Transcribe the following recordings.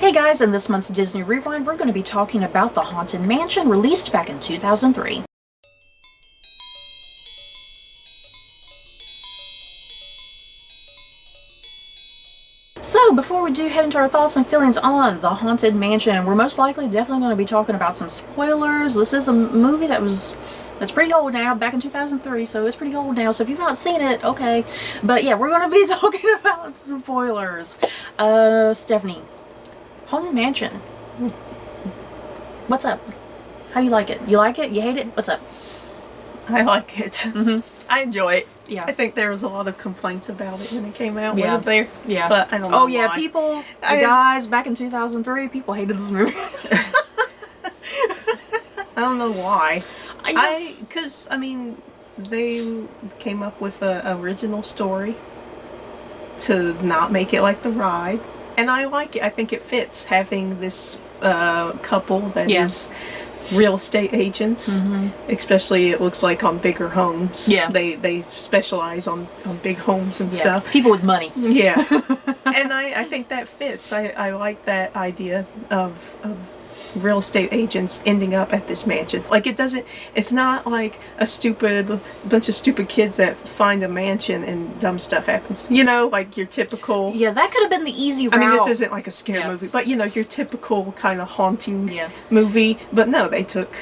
Hey guys, in this month's Disney Rewind, we're going to be talking about The Haunted Mansion, released back in 2003. So, before we do head into our thoughts and feelings on The Haunted Mansion, we're most likely definitely going to be talking about some spoilers. This is a movie that's pretty old now, back in 2003, so it's pretty old now, so if you've not seen it, okay. But yeah, we're going to be talking about some spoilers. Stephanie, Haunted Mansion. What's up? How do you like it? You like it? You hate it? What's up? I like it. Mm-hmm. I enjoy it. Yeah. I think there was a lot of complaints about it when it came out. Yeah. Wasn't there? Yeah. But I don't know. Oh yeah, why. guys, back in 2003, people hated this movie. I don't know why. Because they came up with an original story to not make it like the ride. And I like it. I think it fits having this couple that is real estate agents. Mm-hmm. Especially, it looks like on bigger homes. Yeah. They specialize on big homes and stuff. People with money. Yeah. And I think that fits. I like that idea of real estate agents ending up at this mansion. Like, it's not like a bunch of stupid kids that find a mansion and dumb stuff happens. You know, like your typical... Yeah, that could have been the easy route. I mean, this isn't like a scare movie, but you know, your typical kind of haunting movie. But no, they took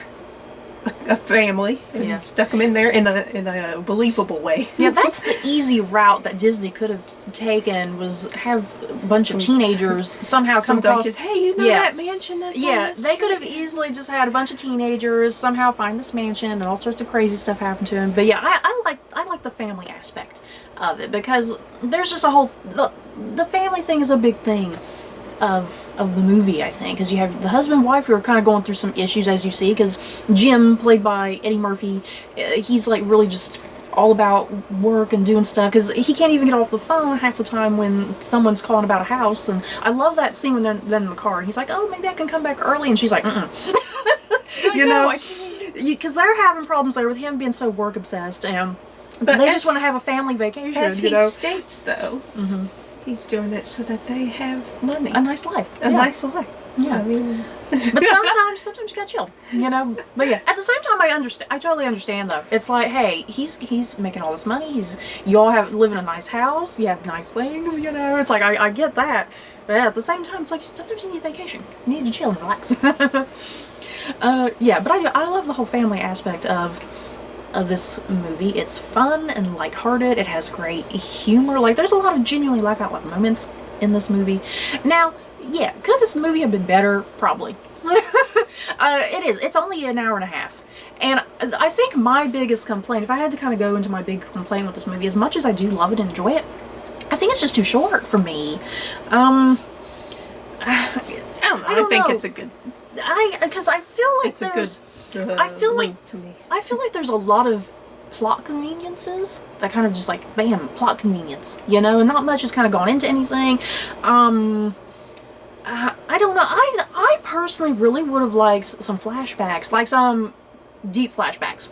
a family and stuck them in there in a believable way. Yeah, that's the easy route that Disney could have taken, was have a bunch of teenagers somehow come across. Kids, hey, you know that mansion that's on they could have easily just had a bunch of teenagers somehow find this mansion and all sorts of crazy stuff happen to them. But yeah, I like the family aspect of it, because there's just a whole the family thing is a big thing of the movie, I think, because you have the husband and wife who are kind of going through some issues, as you see, because Jim, played by Eddie Murphy, he's like really just all about work and doing stuff, because he can't even get off the phone half the time when someone's calling about a house. And I love that scene when they're in the car and he's like, oh, maybe I can come back early, and she's like, you know, because they're having problems there with him being so work obsessed, and but they just want to have a family vacation. As he states, though, he's doing it so that they have money. A nice life. A nice life. Yeah. I mean, but sometimes you gotta chill, you know. But yeah, at the same time, I totally understand though. It's like, hey, he's making all this money. You all live in a nice house. You have nice things, you know. It's like, I get that. But at the same time, it's like, sometimes you need vacation. You need to chill and relax. Yeah, but I love the whole family aspect of this movie. It's fun and lighthearted. It has great humor. Like, there's a lot of genuinely laugh out loud moments in this movie. Now, yeah, could this movie have been better? Probably. It is. It's only an hour and a half. And I think my biggest complaint, if I had to kind of go into my big complaint with this movie, as much as I do love it and enjoy it, I think it's just too short for me. I think it's a good... Because I feel like it's there's... link to me. I feel like there's a lot of plot conveniences that kind of just like, bam, plot convenience, you know, and not much has kind of gone into anything. I don't know. I personally really would have liked some flashbacks, like some deep flashbacks,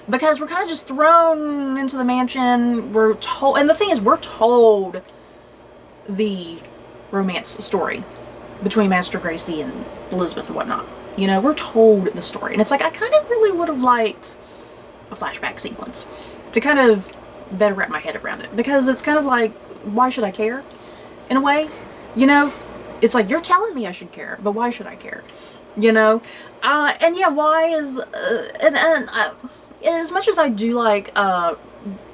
because we're kind of just thrown into the mansion. We're told, and the thing is, we're told the romance story between Master Gracie and Elizabeth and whatnot. You know, we're told the story, and it's like, I kind of really would have liked a flashback sequence to kind of better wrap my head around it, because it's kind of like, why should I care? In a way, you know, it's like, you're telling me I should care, but why should I care? You know, and yeah, why is as much as I do like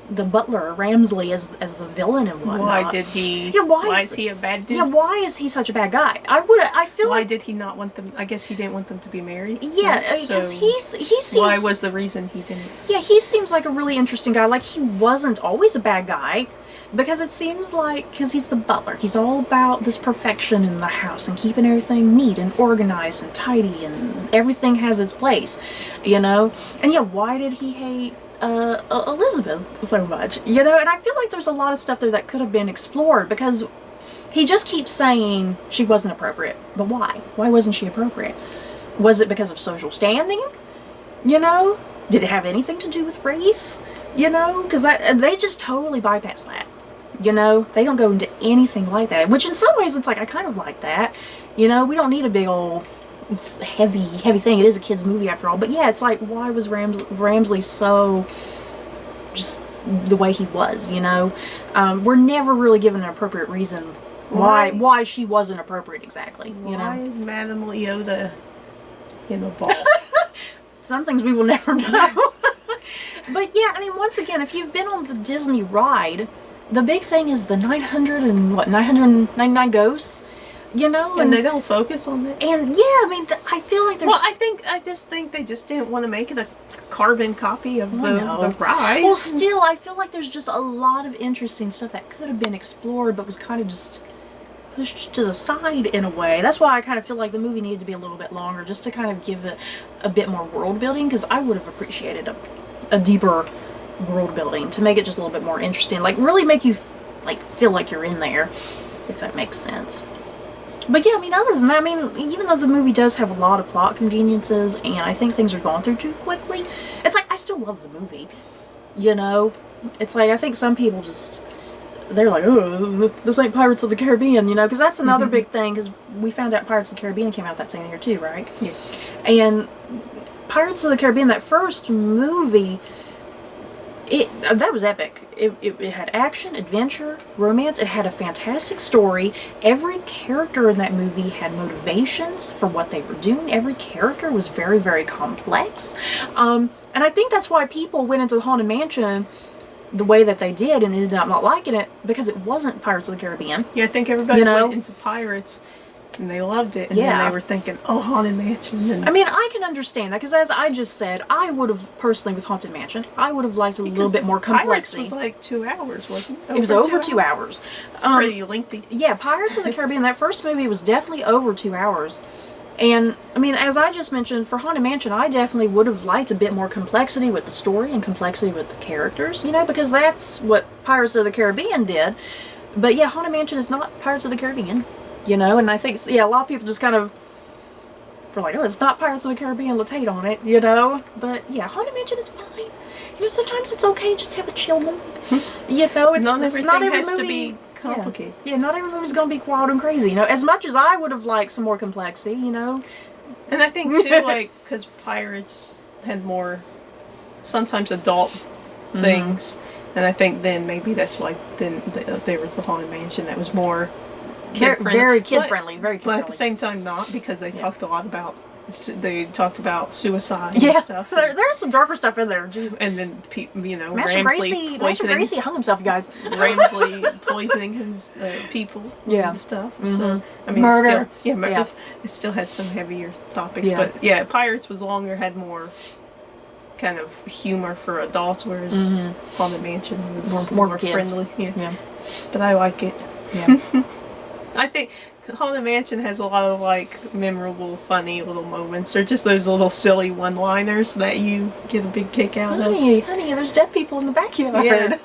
the butler Ramsley as a villain and whatnot. Why did he? Yeah, why is he a bad dude? Yeah, why is he such a bad guy? I feel like. Why did he not want them? I guess he didn't want them to be married. Yeah, because he seems. Why was the reason he didn't? Yeah, he seems like a really interesting guy. Like, he wasn't always a bad guy, because it seems like, because he's the butler, he's all about this perfection in the house and keeping everything neat and organized and tidy and everything has its place, you know. And yeah, why did he hate Elizabeth so much, you know? And I feel like there's a lot of stuff there that could have been explored, because he just keeps saying she wasn't appropriate. But why? Why wasn't she appropriate? Was it because of social standing? You know? Did it have anything to do with race? You know? Because they just totally bypassed that. You know, they don't go into anything like that. Which in some ways, it's like, I kind of like that. You know, we don't need a big old heavy thing. It is a kid's movie after all. But yeah, it's like, why was Ramsley so just the way he was, you know? We're never really given an appropriate reason why she wasn't appropriate exactly, you know? Why is Madame Leota in a ball? Some things we will never know. But yeah, I mean, once again, if you've been on the Disney ride, the big thing is the 999 ghosts, you know? And they don't focus on that. And yeah, I mean, I feel like there's... Well, I just think they just didn't want to make it a carbon copy of the ride. Well, still, I feel like there's just a lot of interesting stuff that could have been explored, but was kind of just pushed to the side in a way. That's why I kind of feel like the movie needed to be a little bit longer, just to kind of give it a bit more world building, because I would have appreciated a deeper world building to make it just a little bit more interesting, like really make you like feel like you're in there, if that makes sense. But yeah, I mean, other than that, I mean, even though the movie does have a lot of plot conveniences and I think things are gone through too quickly, it's like I still love the movie, you know? It's like I think some people just, they're like, oh, this ain't Pirates of the Caribbean, you know? Because that's another big thing, because we found out Pirates of the Caribbean came out that same year too, right? Yeah. And Pirates of the Caribbean, that first movie, that was epic. It had action, adventure, romance. It had a fantastic story. Every character in that movie had motivations for what they were doing. Every character was very, very complex. And I think that's why people went into the Haunted Mansion the way that they did and ended up not liking it, because it wasn't Pirates of the Caribbean. Yeah, I think everybody went into Pirates and they loved it, and then they were thinking, oh, Haunted Mansion. And I mean, I can understand that, because as I just said, I would have, personally, with Haunted Mansion, I would have liked a little bit more complexity. Pirates was like 2 hours, wasn't it? It was over 2 hours. It's pretty lengthy. Yeah, Pirates of the Caribbean, that first movie was definitely over 2 hours. And, I mean, as I just mentioned, for Haunted Mansion, I definitely would have liked a bit more complexity with the story and complexity with the characters, you know, because that's what Pirates of the Caribbean did. But yeah, Haunted Mansion is not Pirates of the Caribbean. You know, and I think, yeah, a lot of people just kind of were like, oh, it's not Pirates of the Caribbean, let's hate on it, you know? But yeah, Haunted Mansion is fine. You know, sometimes it's okay just to have a chill mood. You know, it's not every has movie to be complicated. Yeah, not every movie's going to be wild and crazy, you know? As much as I would have liked some more complexity, you know? And I think, too, like, because Pirates had more, sometimes adult things, and I think then maybe that's why then there was the Haunted Mansion that was more very kid friendly, very kid friendly. But friendly. at the same time, not, because they talked a lot about suicide and stuff. There's some darker stuff in there. Jeez. And then, you know, Master Gracie hung himself, you guys. Ramsley poisoning his people and stuff. So, I mean, murder. It still had some heavier topics. Yeah. But yeah, Pirates was longer, had more kind of humor for adults, whereas Haunted Mansion was more friendly. Yeah. But I like it. Yeah. I think Haunted Mansion has a lot of like memorable, funny little moments, or just those little silly one-liners that you get a big kick out of. Honey, there's dead people in the backyard. Yeah.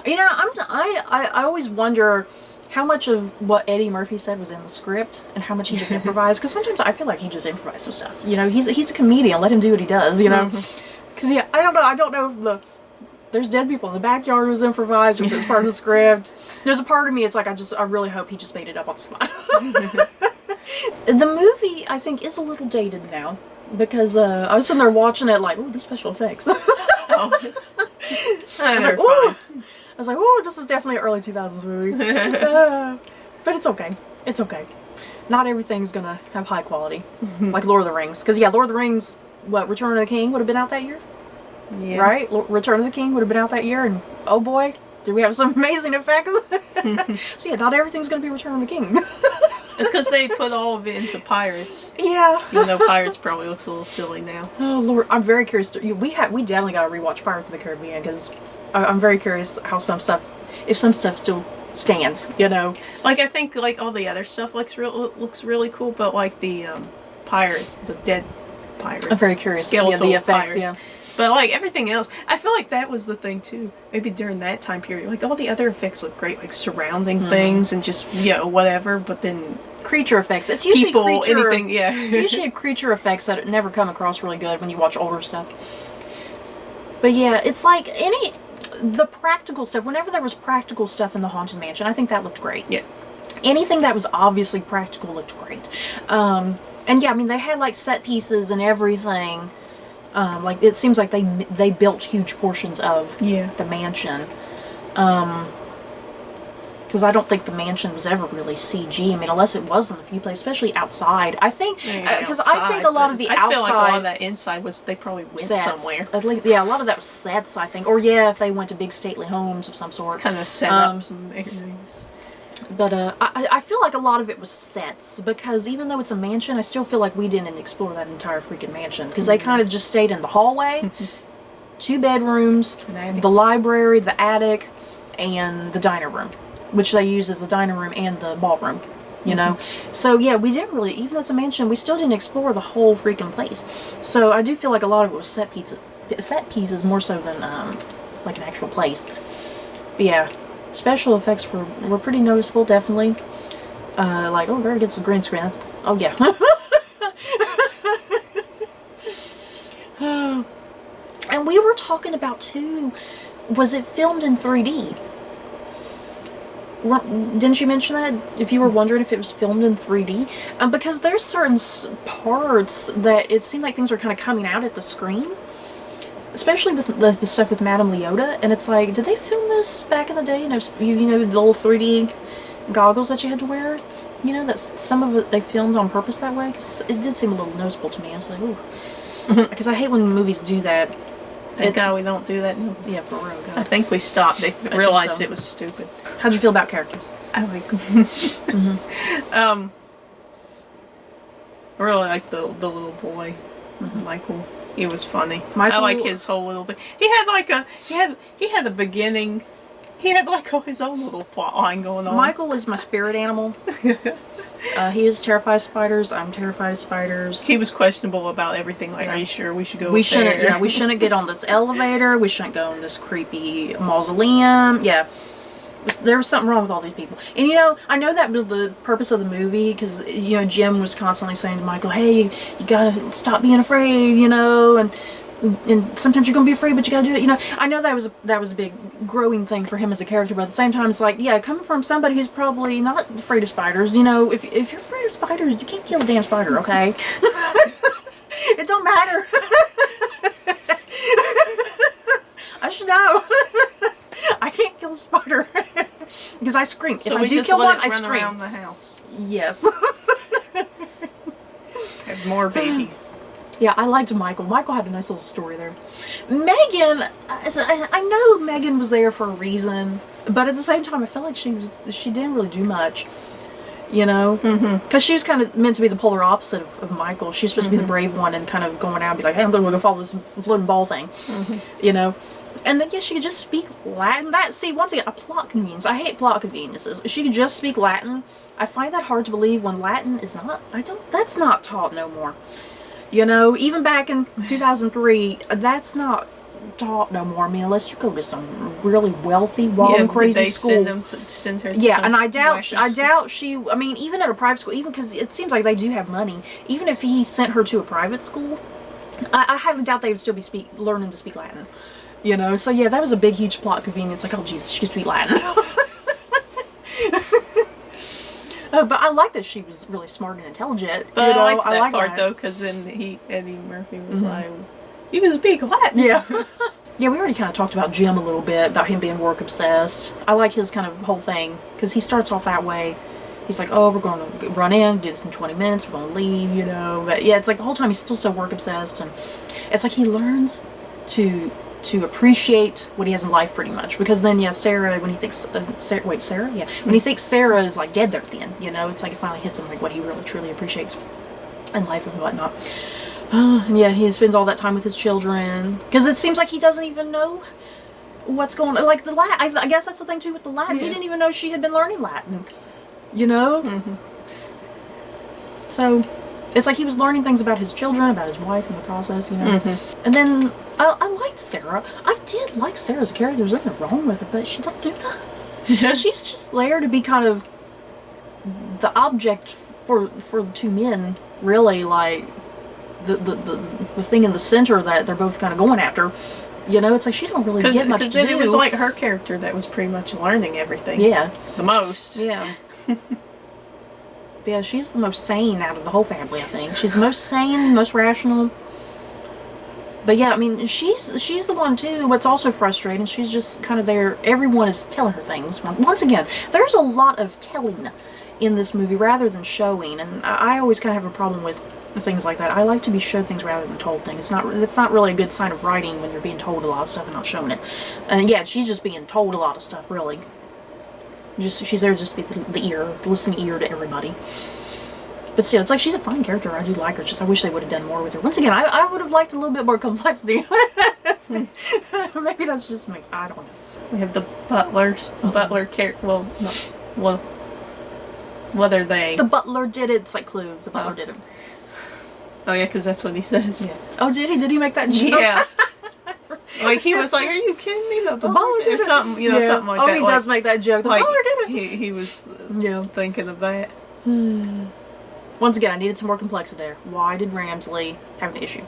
You know, I always wonder how much of what Eddie Murphy said was in the script and how much he just improvised. Because sometimes I feel like he just improvised some stuff. You know, he's a comedian. Let him do what he does. You know, because yeah, I don't know if there's dead people in the backyard was improvised or if it's part of the script. There's a part of me, it's like, I really hope he just made it up on the spot. The movie, I think, is a little dated now. Because I was sitting there watching it like, ooh, these special effects. I was like, ooh, this is definitely an early 2000s movie. But it's okay. It's okay. Not everything's going to have high quality. Like Lord of the Rings. Because, yeah, Lord of the Rings, Return of the King would have been out that year? Yeah. Right? Return of the King would have been out that year, and oh boy, do we have some amazing effects. So yeah, not everything's going to be Return of the King. It's because they put all of it into Pirates. Yeah. Even though Pirates probably looks a little silly now. Oh Lord, I'm very curious. We definitely got to rewatch Pirates of the Caribbean, because I'm very curious how if some stuff still stands, you know. Like, I think like all the other stuff looks really cool, but like the pirates, the dead pirates. I'm very curious. Skeletal the effects, pirates. Yeah. But like everything else, I feel like that was the thing too. Maybe during that time period, like all the other effects look great, like surrounding things and just whatever. But then creature effects, it's usually anything, yeah. It's usually creature effects that never come across really good when you watch older stuff. But yeah, it's like the practical stuff, whenever there was practical stuff in the Haunted Mansion, I think that looked great. Yeah. Anything that was obviously practical looked great. And yeah, I mean, they had like set pieces and everything. Like it seems like they built huge portions of the mansion. Because I don't think the mansion was ever really CG. I mean, unless it was in a few places, especially outside. I think because I think a lot of the outside. I feel like a lot of that inside was they probably went sets, somewhere. At least, yeah, a lot of that was sets, I think, or yeah, if they went to big stately homes of some sort. Kind of set up some areas. But I feel like a lot of it was sets, because even though it's a mansion, I still feel like we didn't explore that entire freaking mansion, because they kind of just stayed in the hallway, 2 bedrooms, the library, the attic, and the diner room, which they use as the dining room and the ballroom, you know? So yeah, we didn't really, even though it's a mansion, we still didn't explore the whole freaking place. So I do feel like a lot of it was set pieces more so than like an actual place. But yeah, special effects were pretty noticeable, definitely. Like, oh, there it gets the green screen. Oh yeah. And we were talking about too, was it filmed in 3D? Didn't you mention that? If you were wondering if it was filmed in 3D? Because there's certain parts that it seemed like things were kind of coming out at the screen. Especially with the stuff with Madame Leota. And it's like, did they film this back in the day? You know, the old 3D goggles that you had to wear? You know, that's some of it they filmed on purpose that way? Because it did seem a little noticeable to me. I was like, ooh. Because I hate when movies do that. Thank God we don't do that. Yeah, for real. God. I think we stopped. They realized it was stupid. How'd you feel about characters? I like them. I really like the little boy, Michael. He was funny. I like his whole little thing. He had like he had a beginning. He had like his own little plot line going on. Michael is my spirit animal. He is terrified of spiders. I'm terrified of spiders. He was questionable about everything. Like, are you sure we should go? We shouldn't. Yeah, we shouldn't get on this elevator. We shouldn't go in this creepy mausoleum. Yeah, there was something wrong with all these people. And you know, I know that was the purpose of the movie, because you know Jim was constantly saying to Michael, "Hey, you gotta stop being afraid," you know, and sometimes you're gonna be afraid, but you gotta do it. You know, I know that was a big growing thing for him as a character, but at the same time, it's like, yeah, coming from somebody who's probably not afraid of spiders, you know, if you're afraid of spiders, you can't kill a damn spider, okay? It don't matter. I should know. I can't kill a spider because I scream. So if I do kill one, I scream. Around the house. Yes. Have more babies. Yeah, I liked Michael. Michael had a nice little story there. Megan, I know Megan was there for a reason, but at the same time, I felt like she didn't really do much, you know? Because she was kind of meant to be the polar opposite of Michael. She was supposed to be the brave one and kind of going out and be like, hey, I'm going to go follow this floating ball thing, you know? And then, yeah, she could just speak Latin. See, once again, a plot convenience. I hate plot conveniences. She could just speak Latin. I find that hard to believe when Latin is not, that's not taught no more. You know, even back in 2003, that's not taught no more. I mean, unless you go to some really wealthy, wild and crazy school. Send her to yeah, and I doubt she. I mean, even at a private school, even because it seems like they do have money. Even if he sent her to a private school, I highly doubt they would still be learning to speak Latin. You know, so yeah, that was a big, huge plot convenience. Like, oh Jesus, she could speak Latin. But I like that she was really smart and intelligent. But you know, I liked that part though, because then Eddie Murphy was like, "You can speak Latin." Yeah. Yeah, we already kind of talked about Jim a little bit, about him being work obsessed. I like his kind of whole thing, because he starts off that way. He's like, oh, we're going to run in, do this in 20 minutes, we're going to leave, you know. But yeah, it's like the whole time he's still so work obsessed, and it's like he learns to appreciate what he has in life pretty much, because then yeah, Sarah, when he thinks Sarah, yeah, when he thinks Sarah is like dead there at the end, you know, it's like it finally hits him like what he really truly appreciates in life and whatnot. And yeah, he spends all that time with his children, because it seems like he doesn't even know what's going on. Like the Latin, I guess that's the thing too with the Latin. He didn't even know she had been learning Latin, you know. So it's like he was learning things about his children, about his wife in the process, you know. And then I liked Sarah. I did like Sarah as a character. There's nothing wrong with her, but she don't do nothing. She's just there to be kind of the object for the two men, really, like the thing in the center that they're both kind of going after. You know, it's like she don't really get much to do. Because then it was like her character that was pretty much learning everything. Yeah. The most. Yeah. Yeah, she's the most sane out of the whole family, I think. She's the most sane, most rational. But yeah, I mean, she's the one too. What's also frustrating, she's just kind of there. Everyone is telling her things. Once again, there's a lot of telling in this movie rather than showing, and I always kind of have a problem with things like that. I like to be showed things rather than told things. It's not really a good sign of writing when you're being told a lot of stuff and not showing it. And yeah, she's just being told a lot of stuff, really. She's there just to be the listening ear to everybody. But still, it's like she's a fine character. I do like her. Just I wish they would have done more with her. Once again, I would have liked a little bit more complexity. Maybe that's just me. I don't know. We have the butler character. Well, what are they? The butler did it. It's like Clue. The butler did it. Oh yeah, because that's what he says. Yeah. Oh, did he? Did he make that joke? Yeah. Like he was like, "Are you kidding me?" The butler did it. Or something, you know, something like that. Oh, he does make that joke. The butler did it. He was thinking of that. Once again, I needed some more complexity there. Why did Ramsley have an issue?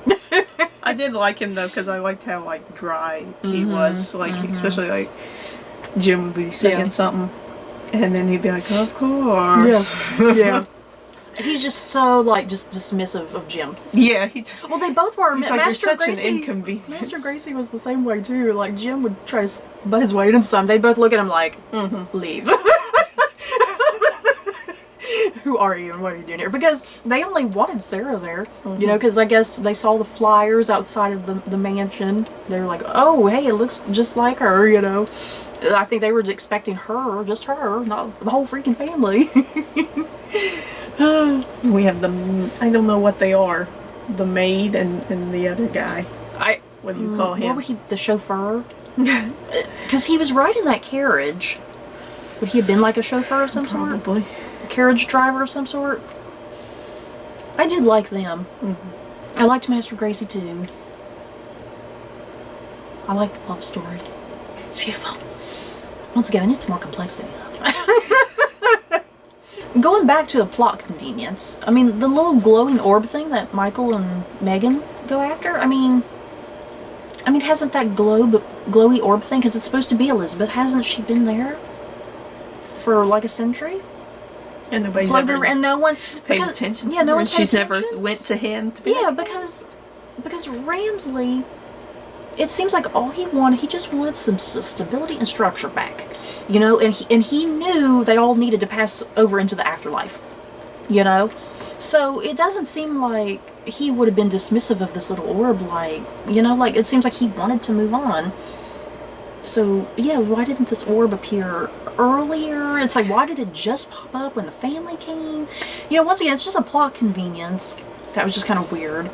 I did like him though, because I liked how like dry he was. Like especially like Jim would be saying something, and then he'd be like, "Of course." Yeah. He's just so like just dismissive of Jim. Yeah. Well, they both were. He's like, Master "You're such Gracie, an inconvenience." Master Gracie was the same way too. Like Jim would try to butt his way into something. They'd both look at him like, "Leave." Who are you and what are you doing here? Because they only wanted Sarah there, you know, because I guess they saw the flyers outside of the mansion. They were like, oh, hey, it looks just like her, you know. I think they were expecting her, just her, not the whole freaking family. We have I don't know what they are, the maid and the other guy. What do you call him? What would he, the chauffeur? Because he was riding that carriage. Would he have been like a chauffeur of some sort? Probably. Carriage driver of some sort. I did like them. I liked Master Gracie too. I like the love story. It's beautiful. Once again, I need some more complexity. Going back to the plot convenience, I mean, the little glowing orb thing that Michael and Megan go after, I mean, hasn't that glowy orb thing, because it's supposed to be Elizabeth, hasn't she been there for like a century? And nobody's and no one paid attention. Yeah, no one's paid She's attention. never went to him to be. Yeah, because Ramsley, it seems like all he just wanted some stability and structure back, you know, and he knew they all needed to pass over into the afterlife, you know, so it doesn't seem like he would have been dismissive of this little orb, like, you know, like it seems like he wanted to move on. So, yeah, why didn't this orb appear earlier? It's like, why did it just pop up when the family came? You know, once again, it's just a plot convenience. That was just kind of weird.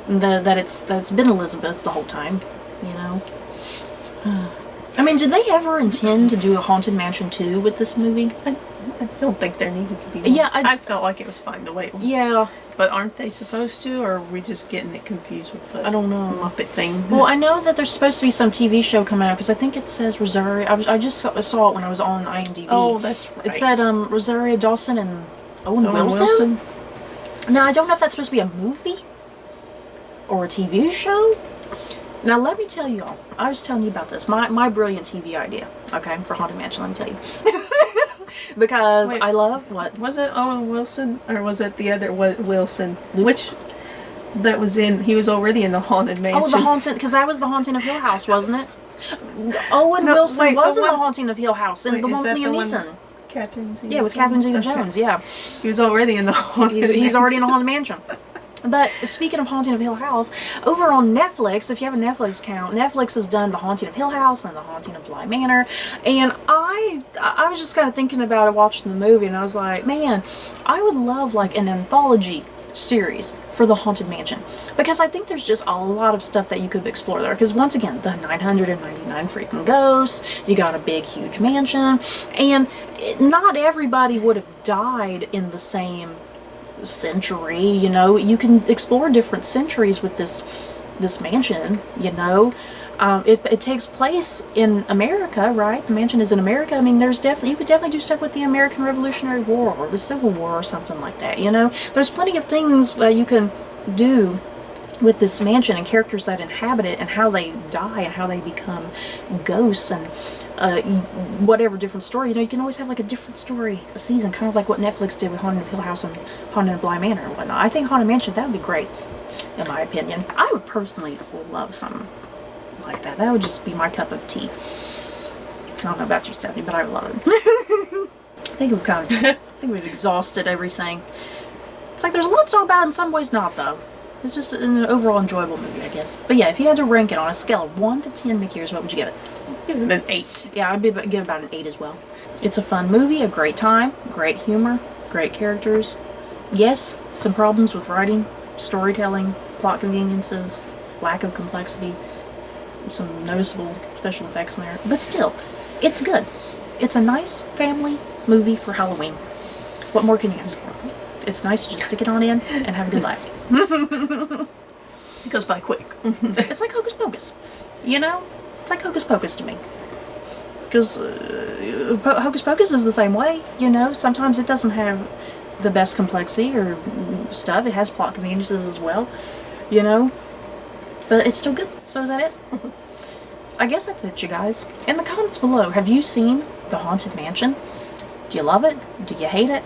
That it's been Elizabeth the whole time, you know? I mean, did they ever intend to do a Haunted Mansion 2 with this movie? I don't think there needed to be one. Yeah, I felt like it was fine the way it was. Yeah. But aren't they supposed to, or are we just getting it confused with the I don't know. Muppet thing? Well, I know that there's supposed to be some TV show coming out, because I think it says Rosario. I just saw it when I was on IMDb. Oh, that's right. It said Rosario Dawson and Owen Wilson. Now, I don't know if that's supposed to be a movie or a TV show. Now, let me tell you all. I was telling you about this. My brilliant TV idea, okay, for Haunted Mansion, let me tell you. Because I love what? Was it Owen Wilson, or was it the other Wilson? Which that was in? He was already in the Haunted Mansion. Oh, the Haunted, because that was the Haunting of Hill House, wasn't it? Owen Wilson was in the Haunting of Hill House, and the one with Liam Neeson. Catherine Zeta-Jones? Yeah, it was Catherine Zeta-Jones. Yeah, he was already in the Haunted. He's already in the Haunted Mansion. But speaking of Haunting of Hill House, over on Netflix, if you have a Netflix account, Netflix has done The Haunting of Hill House and The Haunting of Bly Manor, and I was just kind of thinking about it watching the movie, and I was like, man, I would love like an anthology series for The Haunted Mansion, because I think there's just a lot of stuff that you could explore there, because once again, the 999 freaking ghosts, you got a big huge mansion, and not everybody would have died in the same century, you know. You can explore different centuries with this mansion, you know. It takes place in America, right? The mansion is in America. I mean, you could definitely do stuff with the American Revolutionary War or the Civil War or something like that, you know. There's plenty of things that you can do with this mansion and characters that inhabit it and how they die and how they become ghosts and whatever different story. You know, you can always have like a different story a season, kind of like what Netflix did with Haunted Hill House and Haunted Bly Manor and whatnot. I think Haunted Mansion, that would be great, in my opinion. I would personally love something like that. That would just be my cup of tea. I don't know about you, Stephanie, but I would love it. I think we've exhausted everything. It's like there's a lot to talk about, in some ways not, though. It's just an overall enjoyable movie, I guess. But yeah, if you had to rank it on a scale of 1 to 10 Mickey ears, what would you give it? Give it an 8. Yeah, I'd give about an 8 as well. It's a fun movie, a great time, great humor, great characters. Yes, some problems with writing, storytelling, plot conveniences, lack of complexity, some noticeable special effects in there. But still, it's good. It's a nice family movie for Halloween. What more can you ask for? It's nice to just stick it on in and have a good laugh. It goes by quick. It's like Hocus Pocus, you know? It's like Hocus Pocus to me. Because Hocus Pocus is the same way, you know? Sometimes it doesn't have the best complexity or stuff. It has plot conveniences as well, you know? But it's still good. So is that it? I guess that's it, you guys. In the comments below, have you seen The Haunted Mansion? Do you love it? Do you hate it?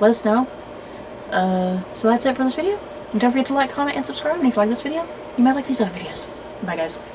Let us know. So that's it for this video. And don't forget to like, comment, and subscribe. And if you like this video, you might like these other videos. Bye, guys.